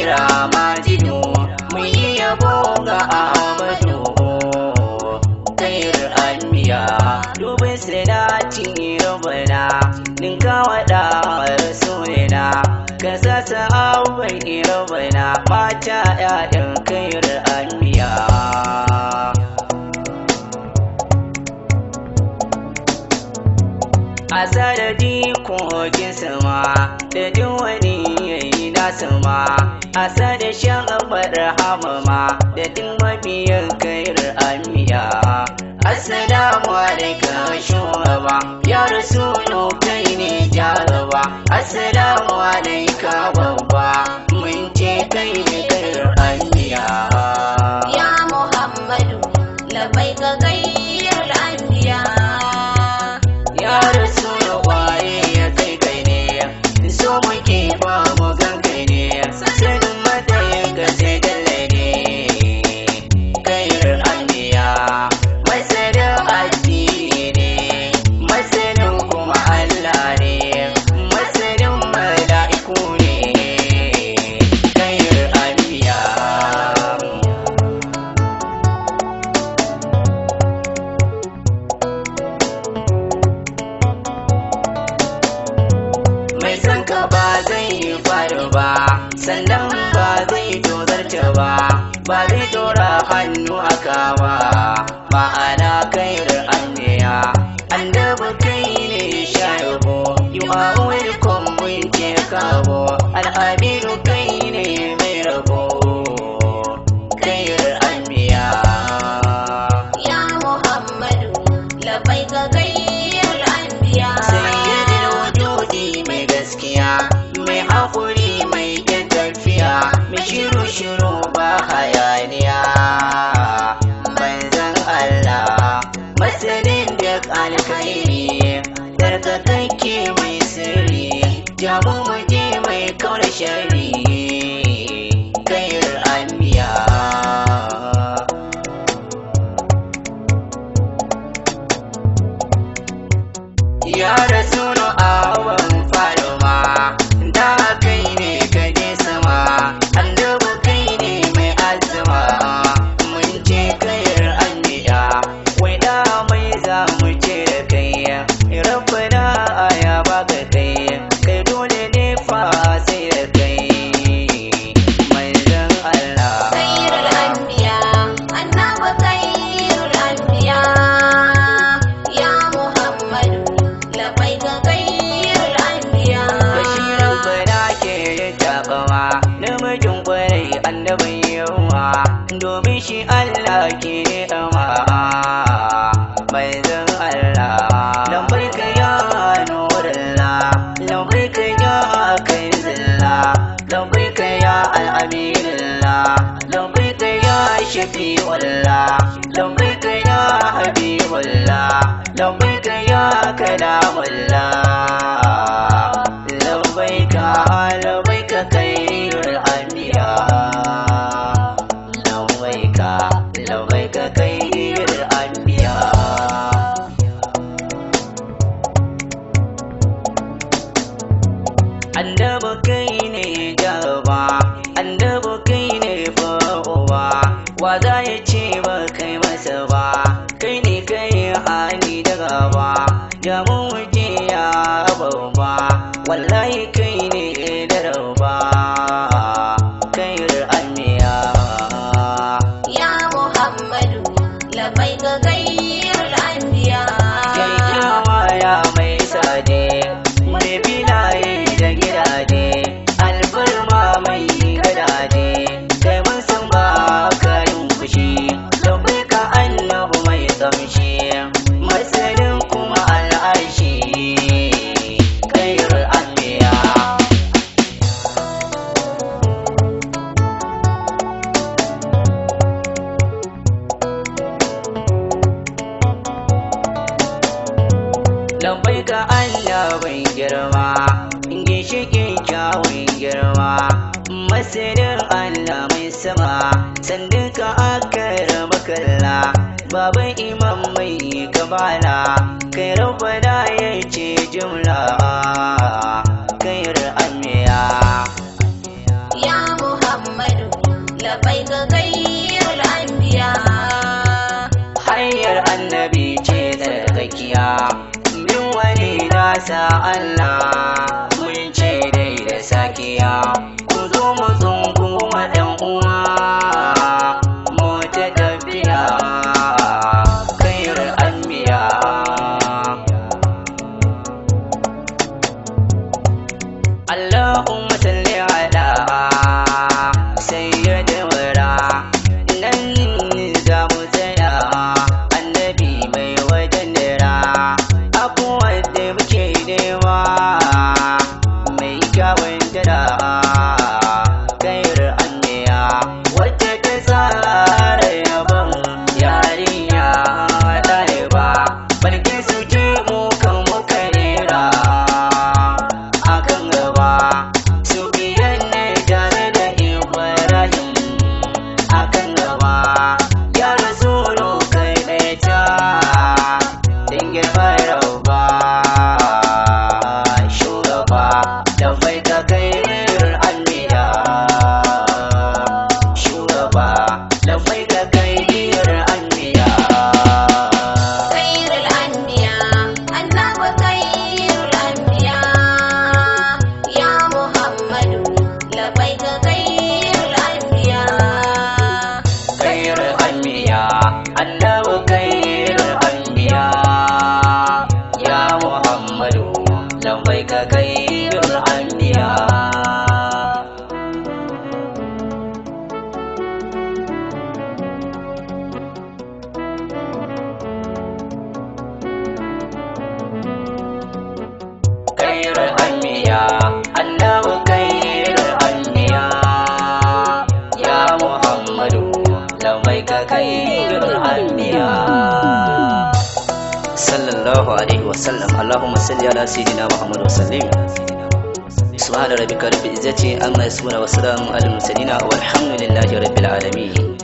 kira majidu mun yi yabo ga Ahmadu khairul anbiya dubin salati rabbana ninka wada rasulina ka sasa abai rabbana mata ƴaƴan khairul anbiya Asaradi kogin sama da duk wani yayi na sama asada shan barhama ma da duk mabiyan khairul anbiya Assalamu alaikum shugaba ya rasulu kai ne jaraba Assalamu alaikum babba mun ce kai ne khairul anbiya Ya Muhammadu labbaika khairul anbiya Ya rasulu waye ya kai ne so muke ba mu ganka ne sanin matsayin ka sai dalle ne khairul anbiya masanin addini ne masanin kuma Allah ne masanin mala'iku ne khairul anbiya mai san ka ba zai faru ba sannan ba zai tozarta ba zai dora hannu aka ba ma'ana khairul anbiya annabi kai ne shayabo you are welcome mun ke kawo al'aminu kai ne mai rabo khairul anbiya Ya Muhammadu labbaika khairul anbiya sayyidul wujudi mai gaskiya mai hakuri mai kyan tafiya mai shiru ba hayaniya manzon Allah masanin duk alkhairi tsarkakakke mai sirri jamu muje mai kawar shari khairul anbiya Ya rasulu awan faruma da kai ne ka je sama annabi kai ne mai azuma mun ce khairul anbiya wai da mai za mu ce da kai rabbana aya baka kai dole ne fa sai da kai manzon Allah khairul anbiya annabi khairul anbiya Ya Muhammadu labbaika khairul anbiya bashiran bana ke takawa namijin kwarai annabin yawa domin shi Allah ke ama manzon Allah lambaika ya nurullah lambaika ya kanzillah lambaika ya al-aminullah lambaika ya shafi'ullah lambaika ya habibullah lambaika ya kalamullah lambaika khairul anbiya lambaika khairul anbiya annabi kai ne jaba annabi kai ne fa'uwa wa za ya ce ba kai masa ba kai ne kai hani da gaba da mu je ya babba wallahi kai ne da raba khairul anbiya Ya Muhammadu labbaika khairul anbiya kyakkyawa ya mai sade mai filaye da gidaje alfarma mai gadaje kai mun san ba ka yin fushi lambaika annabu mai kamshi masanin kuma al'arshi khairul anbiya lambaika Allah bai girma ginshiƙin kyawun girma masanin Allah mai sama sannan ka akara makalla baban imam mai kabala kai rabbana ya ce jumla khairul anbiya Ya Muhammadu labbaik khairul anbiya. hanyar annabi ce tsarkakiya bin wani nasa Allah mun ce dai da sakiya ku zo mu tsunguma ɗan uwa mu ta tafiya khairul anbiya. Allahumma salli ala sayyidil wara nan za mu tsaya annabi mai wajen dira abubuwan da muke nema mai kyawun dira khairul anbiya wacce ta tsara yabon yarinya ɗaliba balke su je mu kan muka rera akan gaba su biyan ne tare da Ibrahim akan gaba ya rasulu kai ɗaya ta dingin bayarwa shugaba da bai ka khairul anbiya shugaba da bai ka khairul anbiya. Khairul anbiya, annabi khairul anbiya. Ya Muhammadu, labbaik khairul anbiya. khairul anbiya annabi khairul anbiya ya Muhammadu labbaika khairul anbiya. khairul anbiya annabi khairul anbiya ya Muhammadu labbaika khairul anbiya. sallallahu alaihi wasallam. Allahumma salli ala sayyidina Muhammad wa sallim. subhana rabbika rabbil izzati amma yasifun wa salamun alal mursalin walhamdulillahi rabbil alamin.